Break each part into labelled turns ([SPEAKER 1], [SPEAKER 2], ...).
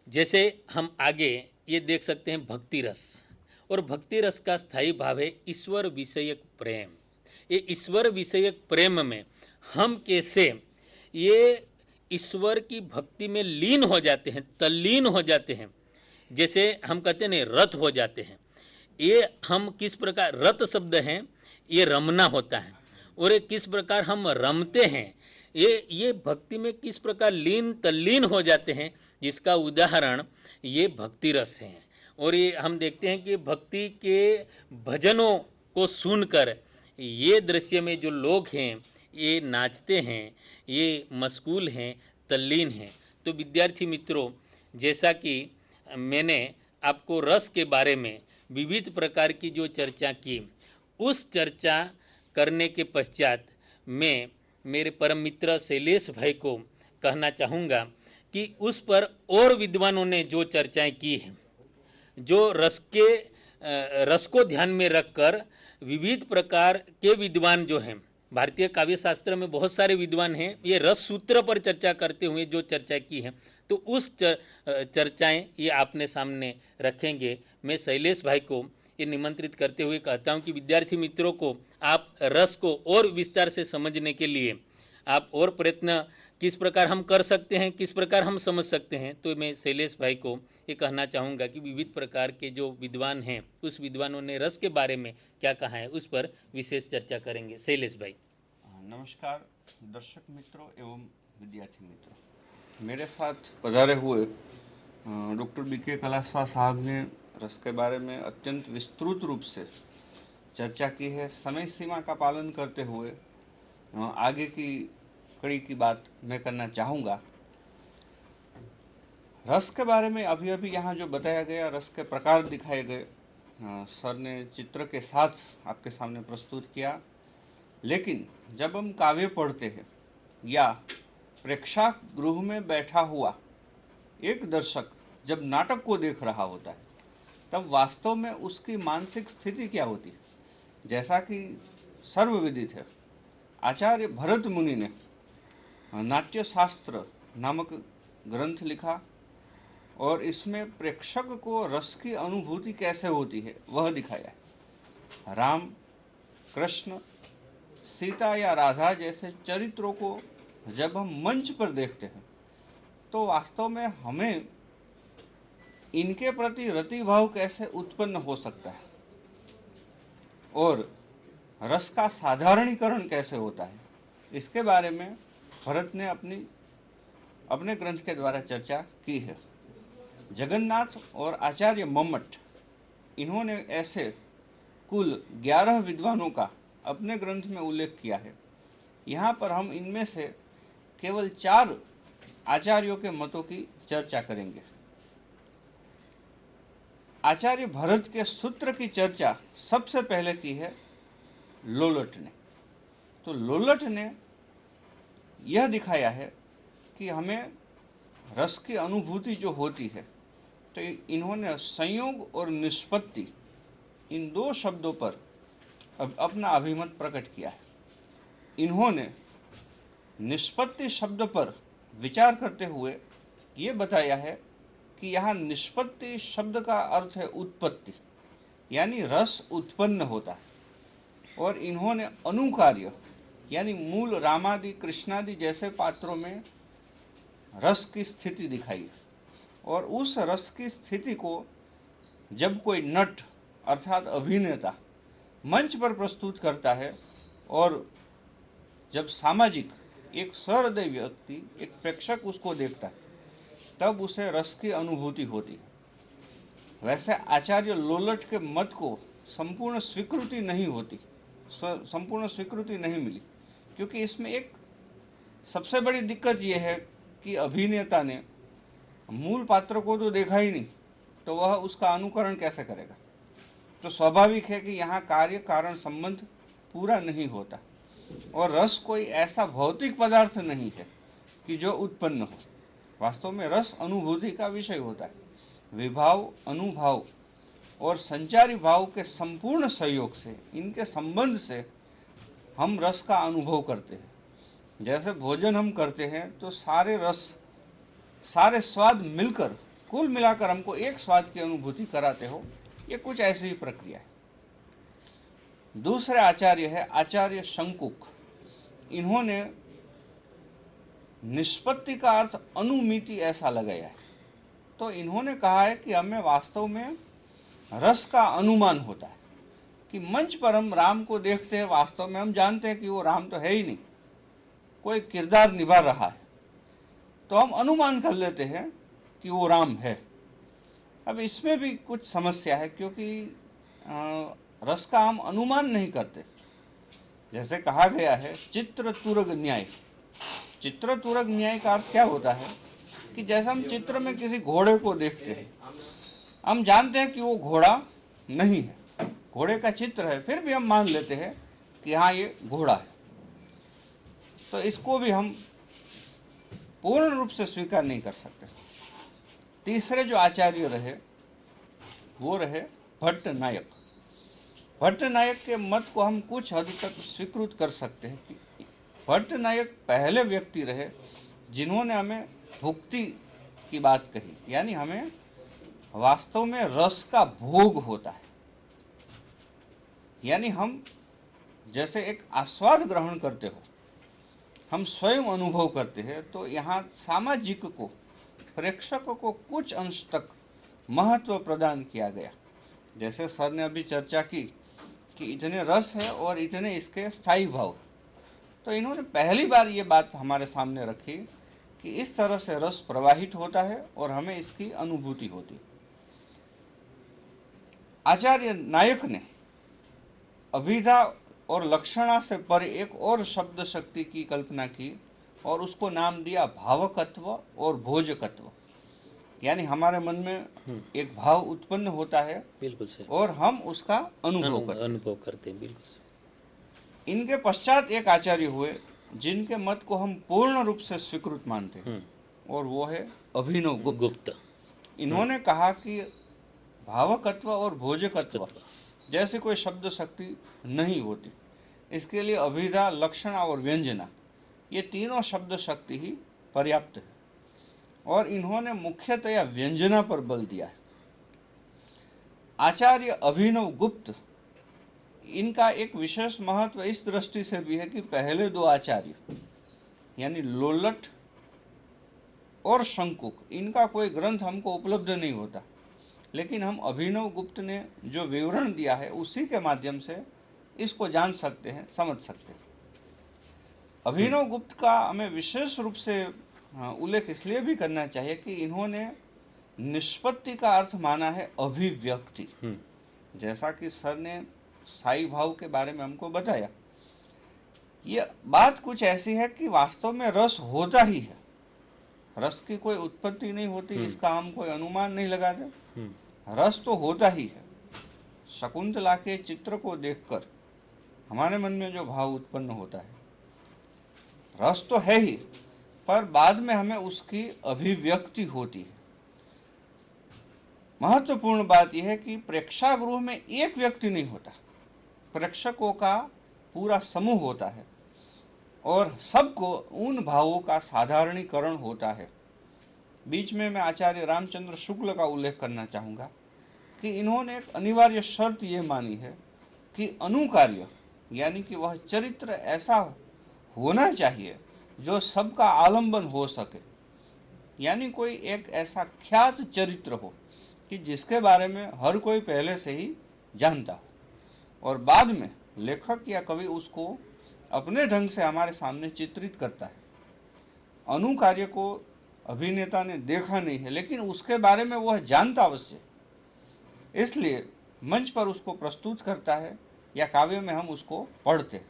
[SPEAKER 1] जैसे हम आगे ये देख सकते हैं भक्ति रस, और भक्ति रस का स्थायी भाव है ईश्वर विषयक प्रेम। ये ईश्वर विषयक प्रेम में हम कैसे ये ईश्वर की भक्ति में लीन हो जाते हैं, तल्लीन हो जाते हैं, जैसे हम कहते हैं ना रत हो जाते हैं। ये हम किस प्रकार, रत शब्द हैं, ये रमना होता है, और ये किस प्रकार हम रमते हैं, ये भक्ति में किस प्रकार लीन तल्लीन हो जाते हैं, जिसका उदाहरण ये भक्ति रस है। और ये हम देखते हैं कि भक्ति के भजनों को सुनकर ये दृश्य में जो लोग हैं ये नाचते हैं, ये मशगूल हैं, तल्लीन हैं। तो विद्यार्थी मित्रों, जैसा कि मैंने आपको रस के बारे में विविध प्रकार की जो चर्चा की, उस चर्चा करने के पश्चात मैं मेरे परम मित्र शैलेश भाई को कहना चाहूँगा कि उस पर और विद्वानों ने जो चर्चाएं की हैं, जो रस को ध्यान में रखकर विविध प्रकार के विद्वान जो हैं, भारतीय काव्य शास्त्र में बहुत सारे विद्वान हैं, ये रस सूत्र पर चर्चा करते हुए जो चर्चा की है, तो उस चर्चाएं ये आपने सामने रखेंगे। मैं शैलेश भाई को ये निमंत्रित करते हुए कहता हूं कि विद्यार्थी मित्रों को आप रस को और विस्तार से समझने के लिए आप और प्रयत्न किस प्रकार हम कर सकते हैं, किस प्रकार हम समझ सकते हैं, तो मैं शैलेश भाई को ये कहना चाहूँगा कि विविध प्रकार के जो विद्वान हैं, उस विद्वानों ने रस के बारे में क्या कहा है, उस पर विशेष चर्चा करेंगे। शैलेश भाई।
[SPEAKER 2] नमस्कार दर्शक मित्रों एवं विद्यार्थी मित्रों, मेरे साथ पधारे हुए डॉक्टर बीके कलास्वा साहब ने रस के बारे में अत्यंत विस्तृत रूप से चर्चा की है। समय सीमा का पालन करते हुए आगे की कड़ी की बात मैं करना चाहूँगा। रस के बारे में अभी अभी यहाँ जो बताया गया, रस के प्रकार दिखाए गए, सर ने चित्र के साथ आपके सामने प्रस्तुत किया। लेकिन जब हम काव्य पढ़ते हैं या प्रेक्षागृह में बैठा हुआ एक दर्शक जब नाटक को देख रहा होता है, तब वास्तव में उसकी मानसिक स्थिति क्या होती है, जैसा कि सर्वविदित है, आचार्य भरत मुनि ने नाट्य शास्त्र नामक ग्रंथ लिखा और इसमें प्रेक्षक को रस की अनुभूति कैसे होती है वह दिखाया है। राम, कृष्ण, सीता या राधा जैसे चरित्रों को जब हम मंच पर देखते हैं तो वास्तव में हमें इनके प्रति रतिभाव कैसे उत्पन्न हो सकता है और रस का साधारणीकरण कैसे होता है, इसके बारे में भरत ने अपने ग्रंथ के द्वारा चर्चा की है। जगन्नाथ और आचार्य मम्मट, इन्होंने ऐसे कुल 11 विद्वानों का अपने ग्रंथ में उल्लेख किया है। यहाँ पर हम इनमें से केवल 4 आचार्यों के मतों की चर्चा करेंगे। आचार्य भरत के सूत्र की चर्चा सबसे पहले की है लोलट ने। तो लोलट ने यह दिखाया है कि हमें रस की अनुभूति जो होती है, तो इन्होंने संयोग और निष्पत्ति इन 2 शब्दों पर अपना अभिमत प्रकट किया है। इन्होंने निष्पत्ति शब्द पर विचार करते हुए ये बताया है कि यहाँ निष्पत्ति शब्द का अर्थ है उत्पत्ति, यानी रस उत्पन्न होता है। और इन्होंने अनुकार्य यानी मूल रामादि कृष्णादि जैसे पात्रों में रस की स्थिति दिखाई है। और उस रस की स्थिति को जब कोई नट अर्थात अभिनेता मंच पर प्रस्तुत करता है और जब सामाजिक एक सहृदय व्यक्ति, एक प्रेक्षक उसको देखता है, तब उसे रस की अनुभूति होती है। वैसे आचार्य लोलट के मत को संपूर्ण स्वीकृति नहीं मिली, क्योंकि इसमें एक सबसे बड़ी दिक्कत यह है कि अभिनेता ने मूल पात्र को तो देखा ही नहीं, तो वह उसका अनुकरण कैसे करेगा। तो स्वाभाविक है कि यहाँ कार्य कारण संबंध पूरा नहीं होता। और रस कोई ऐसा भौतिक पदार्थ नहीं है कि जो उत्पन्न हो। वास्तव में रस अनुभूति का विषय होता है। विभाव, अनुभाव और संचारी भाव के संपूर्ण सहयोग से, इनके संबंध से हम रस का अनुभव करते हैं। जैसे भोजन हम करते हैं तो सारे रस, सारे स्वाद मिलकर कुल मिलाकर हमको एक स्वाद की अनुभूति कराते हो, ये कुछ ऐसी ही प्रक्रिया है। दूसरे आचार्य है आचार्य शंकुक। इन्होंने निष्पत्ति का अर्थ अनुमिति ऐसा लगाया है। तो इन्होंने कहा है कि हमें वास्तव में रस का अनुमान होता है कि मंच पर हम राम को देखते हैं, वास्तव में हम जानते हैं कि वो राम तो है ही नहीं, कोई किरदार निभा रहा है, तो हम अनुमान कर लेते हैं कि वो राम है। अब इसमें भी कुछ समस्या है, क्योंकि रस का हम अनुमान नहीं करते। जैसे कहा गया है चित्र तुरग न्याय। चित्र तुरग न्याय का अर्थ क्या होता है कि जैसे हम चित्र में किसी घोड़े को देखते हैं, हम जानते हैं कि वो घोड़ा नहीं है, घोड़े का चित्र है, फिर भी हम मान लेते हैं कि हाँ ये घोड़ा है। तो इसको भी हम पूर्ण रूप से स्वीकार नहीं कर सकते। तीसरे जो आचार्य रहे वो रहे भट्ट नायक। भट्ट नायक के मत को हम कुछ हद तक स्वीकृत कर सकते हैं कि भट्ट नायक पहले व्यक्ति रहे जिन्होंने हमें भुक्ति की बात कही, यानी हमें वास्तव में रस का भोग होता है, यानी हम जैसे एक आस्वाद ग्रहण करते हो, हम स्वयं अनुभव करते हैं। तो यहाँ सामाजिक को, प्रेक्षक को कुछ अंश तक महत्व प्रदान किया गया। जैसे सर ने अभी चर्चा की कि इतने रस है और इतने इसके स्थायी भाव, तो इन्होंने पहली बार ये बात हमारे सामने रखी कि इस तरह से रस प्रवाहित होता है और हमें इसकी अनुभूति होती है। आचार्य नायक ने अभिधा और लक्षणा से परे एक और शब्द शक्ति की कल्पना की और उसको नाम दिया भावकत्व और भोजकत्व। यानी हमारे मन में एक भाव उत्पन्न होता है,
[SPEAKER 1] बिल्कुल सही,
[SPEAKER 2] और हम उसका अनुभव
[SPEAKER 1] करते हैं, बिल्कुल सही।
[SPEAKER 2] इनके पश्चात एक आचार्य हुए जिनके मत को हम पूर्ण रूप से स्वीकृत मानते हैं, और वो है अभिनव गुप्त। इन्होंने कहा कि भावकत्व और भोजकत्व जैसे कोई शब्द शक्ति नहीं होती, इसके लिए अभिधा, लक्षणा और व्यंजना, ये तीनों शब्द शक्ति ही पर्याप्त है, और इन्होंने मुख्यतया व्यंजना पर बल दिया है। आचार्य अभिनव गुप्त, इनका एक विशेष महत्व इस दृष्टि से भी है कि पहले दो आचार्य यानी लोलट और शंकुक, इनका कोई ग्रंथ हमको उपलब्ध नहीं होता, लेकिन हम अभिनव गुप्त ने जो विवरण दिया है उसी के माध्यम से इसको जान सकते हैं, समझ सकते हैं। अभिनव गुप्त का हमें विशेष रूप से उल्लेख इसलिए भी करना चाहिए कि इन्होंने निष्पत्ति का अर्थ माना है अभिव्यक्ति। जैसा कि सर ने स्थायी भाव के बारे में हमको बताया, ये बात कुछ ऐसी है कि वास्तव में रस होता ही है, रस की कोई उत्पत्ति नहीं होती, इसका हम कोई अनुमान नहीं लगाते, रस तो होता ही है। शकुंतला के चित्र को देखकर हमारे मन में जो भाव उत्पन्न होता है, रस तो है ही, पर बाद में हमें उसकी अभिव्यक्ति होती है। महत्वपूर्ण बात यह है कि प्रेक्षागृह में एक व्यक्ति नहीं होता, प्रेक्षकों का पूरा समूह होता है, और सबको उन भावों का साधारणीकरण होता है। बीच में मैं आचार्य रामचंद्र शुक्ल का उल्लेख करना चाहूँगा कि इन्होंने एक अनिवार्य शर्त ये मानी है कि अनुकार्य यानी कि वह चरित्र ऐसा होना चाहिए जो सबका आलंबन हो सके, यानी कोई एक ऐसा ख्यात चरित्र हो कि जिसके बारे में हर कोई पहले से ही जानता हो, और बाद में लेखक या कवि उसको अपने ढंग से हमारे सामने चित्रित करता है। अनुकार्य को अभिनेता ने देखा नहीं है, लेकिन उसके बारे में वह जानता अवश्य, इसलिए मंच पर उसको प्रस्तुत करता है या काव्य में हम उसको पढ़ते हैं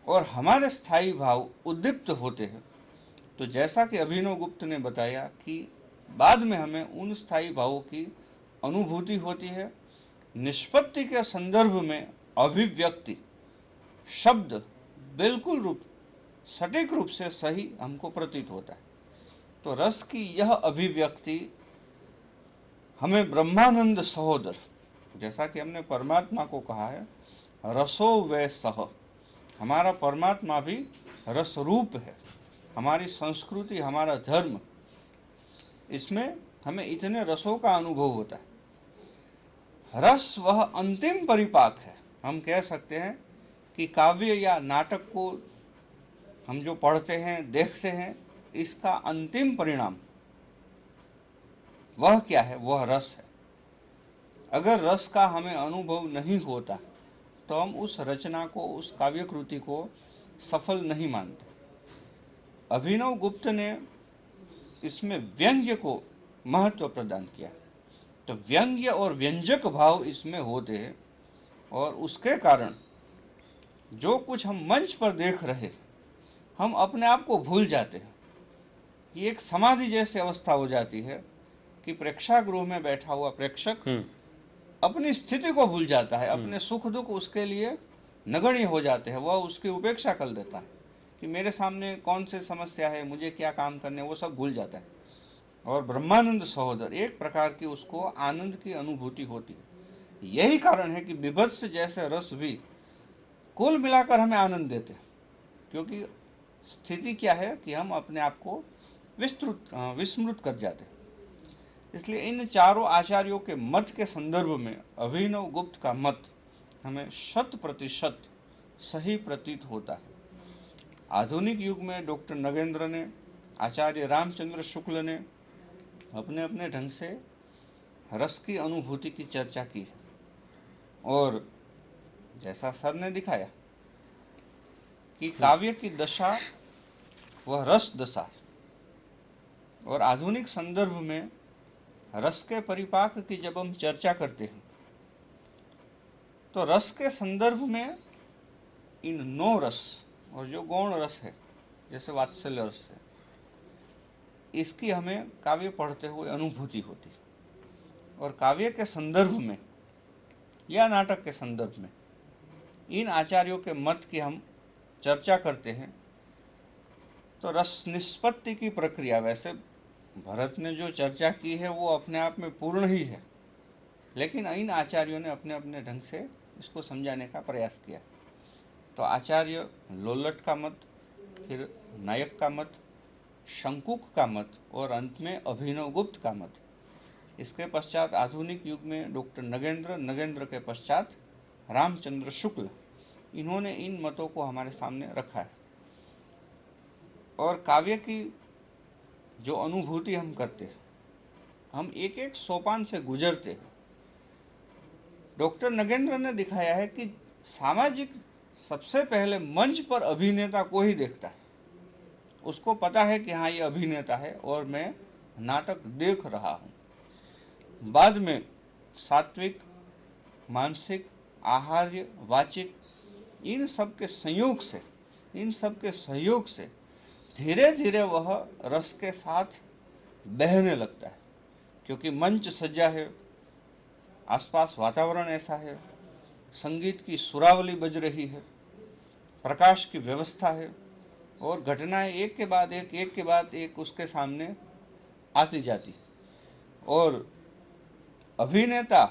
[SPEAKER 2] और हमारे स्थायी भाव उद्दीप्त होते हैं। तो जैसा कि अभिनव गुप्त ने बताया कि बाद में हमें उन स्थायी भावों की अनुभूति होती है। निष्पत्ति के संदर्भ में अभिव्यक्ति शब्द बिल्कुल सटीक रूप से सही हमको प्रतीत होता है। तो रस की यह अभिव्यक्ति हमें ब्रह्मानंद सहोदर, जैसा कि हमने परमात्मा को कहा है रसो वै सह, हमारा परमात्मा भी रस रूप है। हमारी संस्कृति, हमारा धर्म, इसमें हमें इतने रसों का अनुभव होता है। रस वह अंतिम परिपाक है। हम कह सकते हैं कि काव्य या नाटक को हम जो पढ़ते हैं, देखते हैं, इसका अंतिम परिणाम वह क्या है? वह रस है। अगर रस का हमें अनुभव नहीं होता तो हम उस रचना को, उस काव्य कृति को सफल नहीं मानते। अभिनव गुप्त ने इसमें व्यंग्य को महत्व प्रदान किया। तो व्यंग्य और व्यंजक भाव इसमें होते हैं और उसके कारण जो कुछ हम मंच पर देख रहे, हम अपने आप को भूल जाते हैं। ये एक समाधि जैसी अवस्था हो जाती है कि प्रेक्षागृह में बैठा हुआ प्रेक्षक अपनी स्थिति को भूल जाता है, अपने सुख दुख उसके लिए नगण्य हो जाते हैं, वह उसकी उपेक्षा कर देता है कि मेरे सामने कौन सी समस्या है, मुझे क्या काम करने, वो सब भूल जाता है। और ब्रह्मानंद सहोदर एक प्रकार की उसको आनंद की अनुभूति होती है। यही कारण है कि बीभत्स जैसे रस भी कुल मिलाकर हमें आनंद देते हैं, क्योंकि स्थिति क्या है कि हम अपने आप को विस्मृत कर जाते हैं। इसलिए इन चारों आचार्यों के मत के संदर्भ में अभिनव गुप्त का मत हमें 100% सही प्रतीत होता है। आधुनिक युग में डॉक्टर नगेंद्र ने, आचार्य रामचंद्र शुक्ल ने अपने अपने ढंग से रस की अनुभूति की चर्चा की है। और जैसा सर ने दिखाया कि काव्य की दशा वह रस दशा है, और आधुनिक संदर्भ में रस के परिपाक की जब हम चर्चा करते हैं तो रस के संदर्भ में इन 9 रस और जो गौण रस है, जैसे वात्सल्य रस है, इसकी हमें काव्य पढ़ते हुए अनुभूति होती है। और काव्य के संदर्भ में या नाटक के संदर्भ में इन आचार्यों के मत की हम चर्चा करते हैं तो रस निष्पत्ति की प्रक्रिया, वैसे भरत ने जो चर्चा की है वो अपने आप में पूर्ण ही है, लेकिन इन आचार्यों ने अपने अपने ढंग से इसको समझाने का प्रयास किया। तो आचार्य लोल्लट का मत, फिर नायक का मत, शंकुक का मत और अंत में अभिनव गुप्त का मत। इसके पश्चात आधुनिक युग में डॉक्टर नगेंद्र के पश्चात रामचंद्र शुक्ल, इन्होंने इन मतों को हमारे सामने रखा है। और काव्य की जो अनुभूति हम करते हैं, हम एक एक सोपान से गुजरते हैं। डॉक्टर नगेंद्र ने दिखाया है कि सामाजिक सबसे पहले मंच पर अभिनेता को ही देखता है, उसको पता है कि हाँ ये अभिनेता है और मैं नाटक देख रहा हूँ। बाद में सात्विक, मानसिक, आहार्य, वाचिक, इन सब के संयोग से, इन सब के सहयोग से धीरे धीरे वह रस के साथ बहने लगता है, क्योंकि मंच सज्जा है, आसपास वातावरण ऐसा है, संगीत की सुरावली बज रही है, प्रकाश की व्यवस्था है और घटनाएं एक के बाद एक उसके सामने आती जाती। और अभिनेता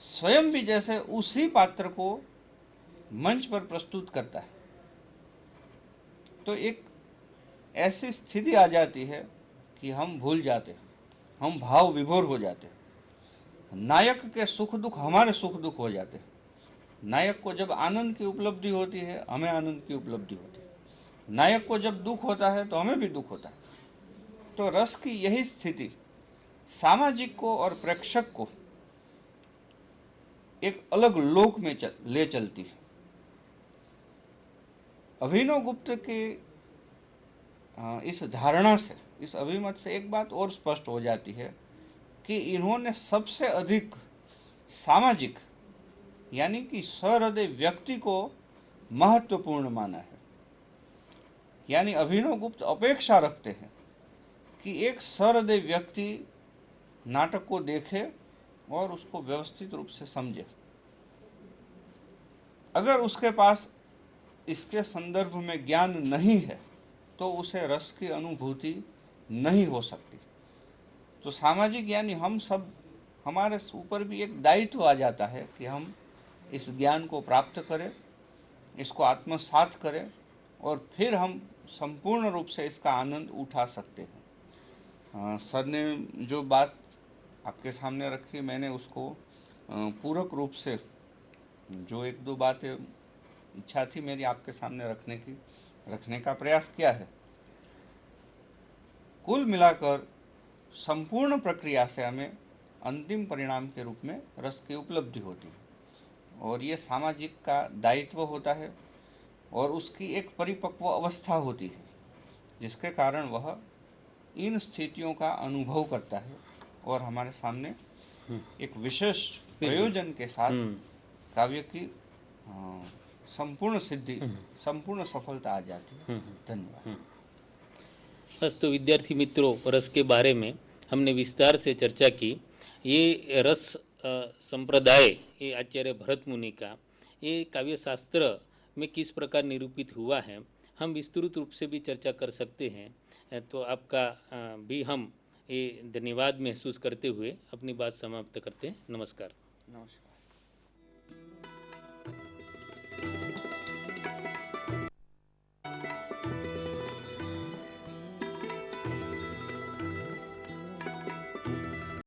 [SPEAKER 2] स्वयं भी जैसे उसी पात्र को मंच पर प्रस्तुत करता है। तो एक ऐसी स्थिति आ जाती है कि हम भूल जाते हैं, हम भाव विभोर हो जाते हैं। नायक के सुख दुख हमारे सुख दुख हो जाते हैं। नायक को जब आनंद की उपलब्धि होती है, हमें आनंद की उपलब्धि होती है। नायक को जब दुख होता है तो हमें भी दुख होता है। तो रस की यही स्थिति सामाजिक को और प्रेक्षक को एक अलग लोक में ले चलती है। अभिनव गुप्त के इस धारणा से, इस अभिमत से एक बात और स्पष्ट हो जाती है कि इन्होंने सबसे अधिक सामाजिक यानी कि सहृदय व्यक्ति को महत्वपूर्ण माना है। यानी अभिनव गुप्त अपेक्षा रखते हैं कि एक सहृदय व्यक्ति नाटक को देखे और उसको व्यवस्थित रूप से समझे। अगर उसके पास इसके संदर्भ में ज्ञान नहीं है तो उसे रस की अनुभूति नहीं हो सकती। तो सामाजिक यानी हम सब, हमारे ऊपर भी एक दायित्व आ जाता है कि हम इस ज्ञान को प्राप्त करें, इसको आत्मसात करें और फिर हम संपूर्ण रूप से इसका आनंद उठा सकते हैं। सर ने जो बात आपके सामने रखी, मैंने उसको पूरक रूप से जो एक दो बातें इच्छा थी मेरी आपके सामने रखने का प्रयास किया है। कुल मिलाकर संपूर्ण प्रक्रिया से हमें अंतिम परिणाम के रूप में रस की उपलब्धि होती है और ये सामाजिक का दायित्व होता है और उसकी एक परिपक्व अवस्था होती है जिसके कारण वह इन स्थितियों का अनुभव करता है और हमारे सामने एक विशेष प्रयोजन के साथ काव्य की संपूर्ण सिद्धि, संपूर्ण सफलता आ जाती है। धन्यवाद।
[SPEAKER 1] बस तो विद्यार्थी मित्रों, रस के बारे में हमने विस्तार से चर्चा की। ये रस संप्रदाय, ये आचार्य भरत मुनि का ये काव्य शास्त्र में किस प्रकार निरूपित हुआ है, हम विस्तृत रूप से भी चर्चा कर सकते हैं। तो आपका भी हम ये धन्यवाद महसूस करते हुए अपनी बात समाप्त करते हैं। नमस्कार।
[SPEAKER 2] नमस्कार।